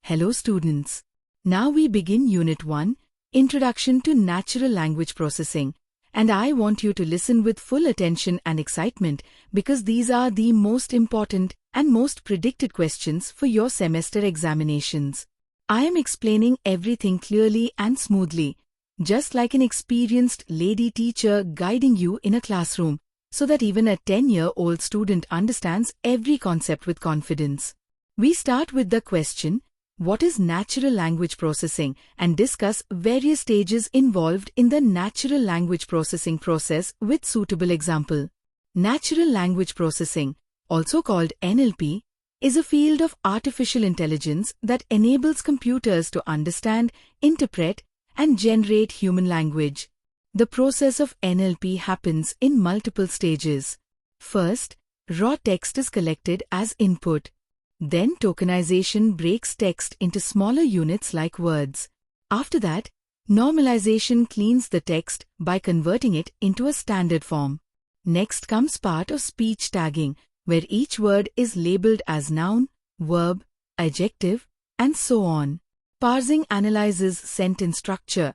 Hello students. Now we begin Unit 1, Introduction to Natural Language Processing, and I want you to listen with full attention and excitement because these are the most important and most predicted questions for your semester examinations. I am explaining everything clearly and smoothly, just like an experienced lady teacher guiding you in a classroom, so that even a 10-year-old student understands every concept with confidence. We start with the question, what is natural language processing, and discuss various stages involved in the natural language processing process with suitable example. Natural language processing, also called NLP, is a field of artificial intelligence that enables computers to understand, interpret, and generate human language. The process of NLP happens in multiple stages. First, raw text is collected as input. Then tokenization breaks text into smaller units like words. After that, normalization cleans the text by converting it into a standard form. Next comes part of speech tagging, where each word is labeled as noun, verb, adjective, and so on. Parsing analyzes sentence structure,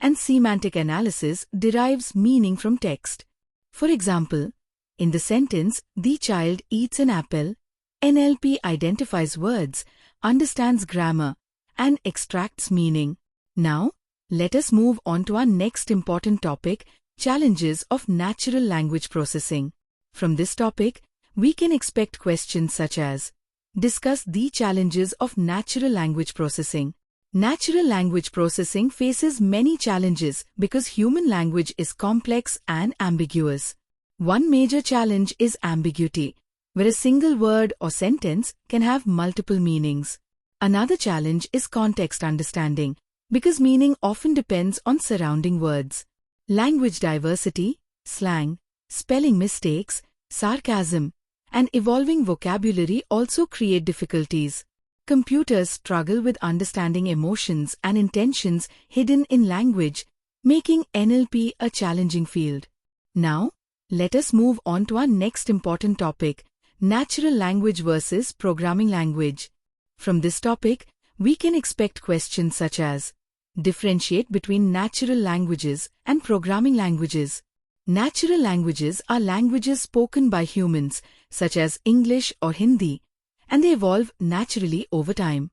and semantic analysis derives meaning from text. For example, in the sentence, "The child eats an apple," NLP identifies words, understands grammar, and extracts meaning. Now, let us move on to our next important topic, challenges of natural language processing. From this topic, we can expect questions such as, discuss the challenges of natural language processing. Natural language processing faces many challenges because human language is complex and ambiguous. One major challenge is ambiguity, where a single word or sentence can have multiple meanings. Another challenge is context understanding, because meaning often depends on surrounding words. Language diversity, slang, spelling mistakes, sarcasm, and evolving vocabulary also create difficulties. Computers struggle with understanding emotions and intentions hidden in language, making NLP a challenging field. Now, let us move on to our next important topic, natural language versus programming language. From this topic, we can expect questions such as, differentiate between natural languages and programming languages. Natural languages are languages spoken by humans, such as English or Hindi, and they evolve naturally over time.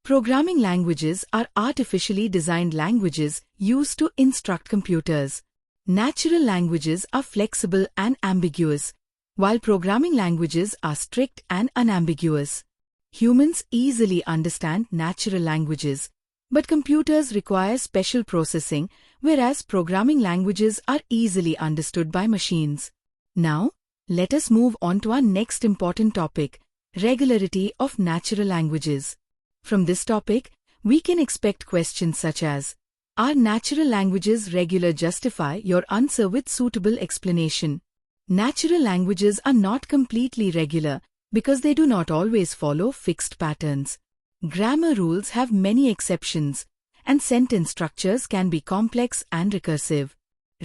Programming languages are artificially designed languages used to instruct computers. Natural languages are flexible and ambiguous, while programming languages are strict and unambiguous. Humans easily understand natural languages, but computers require special processing, whereas programming languages are easily understood by machines. Now, let us move on to our next important topic, regularity of natural languages. From this topic, we can expect questions such as, are natural languages regular? Justify your answer with suitable explanation. Natural languages are not completely regular because they do not always follow fixed patterns. Grammar rules have many exceptions, and sentence structures can be complex and recursive.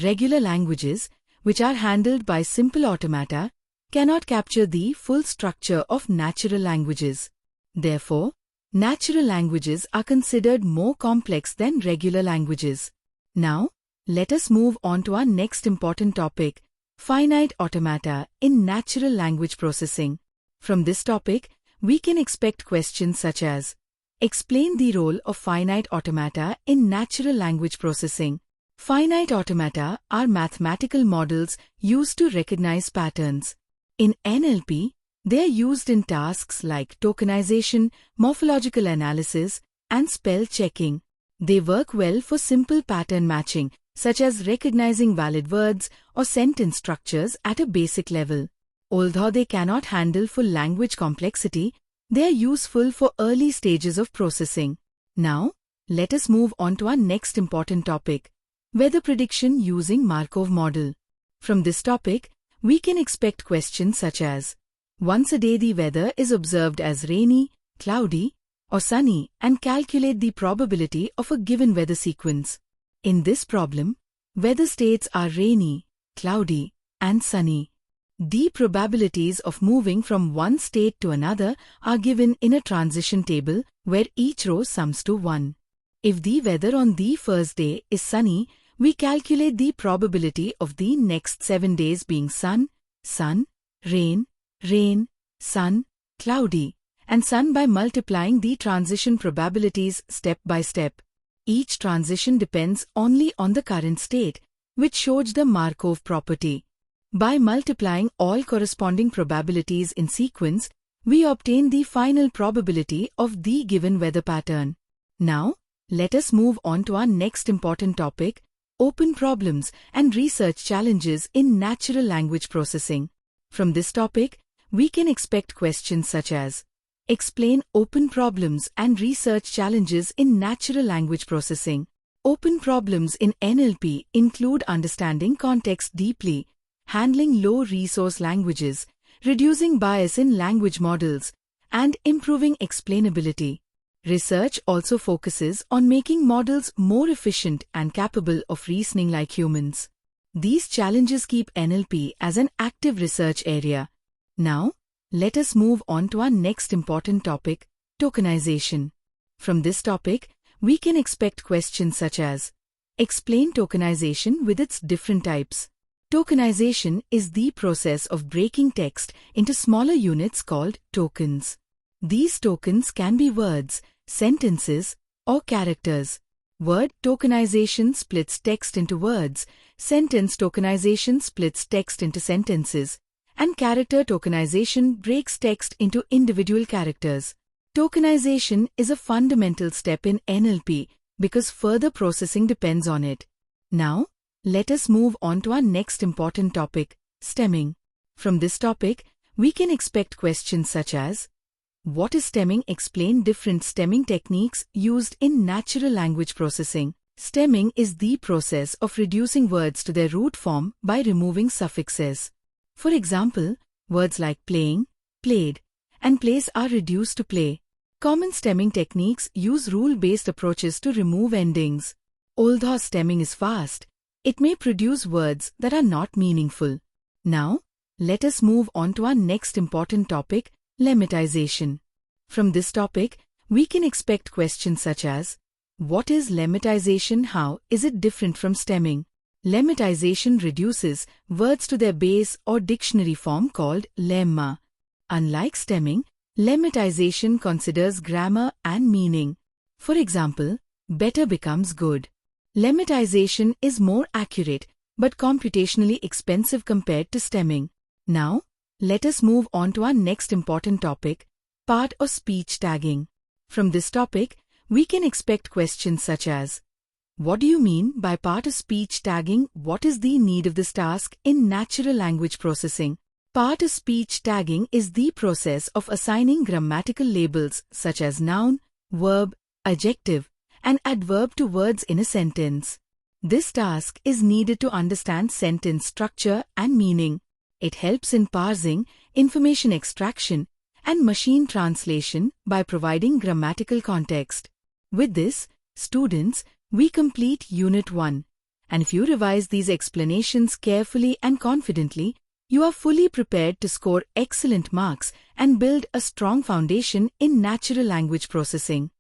Regular languages, which are handled by simple automata, cannot capture the full structure of natural languages. Therefore, natural languages are considered more complex than regular languages. Now, let us move on to our next important topic, finite automata in natural language processing. From this topic, we can expect questions such as, explain the role of finite automata in natural language processing. Finite automata are mathematical models used to recognize patterns. In NLP, they are used in tasks like tokenization, morphological analysis, and spell checking. They work well for simple pattern matching, such as recognizing valid words or sentence structures at a basic level. Although they cannot handle full language complexity, they are useful for early stages of processing. Now, let us move on to our next important topic, weather prediction using Markov model. From this topic, we can expect questions such as, once a day the weather is observed as rainy, cloudy, or sunny, and calculate the probability of a given weather sequence. In this problem, weather states are rainy, cloudy, and sunny. The probabilities of moving from one state to another are given in a transition table where each row sums to 1. If the weather on the first day is sunny, we calculate the probability of the next 7 days being sun, sun, rain, rain, sun, cloudy, and sun by multiplying the transition probabilities step by step. Each transition depends only on the current state, which shows the Markov property. By multiplying all corresponding probabilities in sequence, we obtain the final probability of the given weather pattern. Now, let us move on to our next important topic, open problems and research challenges in natural language processing. From this topic, we can expect questions such as, explain open problems and research challenges in natural language processing. Open problems in NLP include understanding context deeply, handling low-resource languages, reducing bias in language models, and improving explainability. Research also focuses on making models more efficient and capable of reasoning like humans. These challenges keep NLP as an active research area. Now, let us move on to our next important topic, tokenization. From this topic, we can expect questions such as, explain tokenization with its different types. Tokenization is the process of breaking text into smaller units called tokens. These tokens can be words, sentences, or characters. Word tokenization splits text into words, sentence tokenization splits text into sentences, and character tokenization breaks text into individual characters. Tokenization is a fundamental step in NLP because further processing depends on it. Now, let us move on to our next important topic, stemming. From this topic, we can expect questions such as, what is stemming? Explain different stemming techniques used in natural language processing. Stemming is the process of reducing words to their root form by removing suffixes. For example, words like playing, played, and place are reduced to play. Common stemming techniques use rule-based approaches to remove endings. Although stemming is fast, it may produce words that are not meaningful. Now, let us move on to our next important topic, lemmatization. From this topic, we can expect questions such as, what is lemmatization? How is it different from stemming? Lemmatization reduces words to their base or dictionary form called lemma. Unlike stemming, lemmatization considers grammar and meaning. For example, better becomes good. Lemmatization is more accurate but computationally expensive compared to stemming. Now, let us move on to our next important topic, part or speech tagging. From this topic, we can expect questions such as, what do you mean by part or speech tagging? What is the need of this task in natural language processing? Part or speech tagging is the process of assigning grammatical labels such as noun, verb, adjective, and adverb to words in a sentence. This task is needed to understand sentence structure and meaning. It helps in parsing, information extraction, and machine translation by providing grammatical context. With this, students, we complete Unit 1. And if you revise these explanations carefully and confidently, you are fully prepared to score excellent marks and build a strong foundation in natural language processing.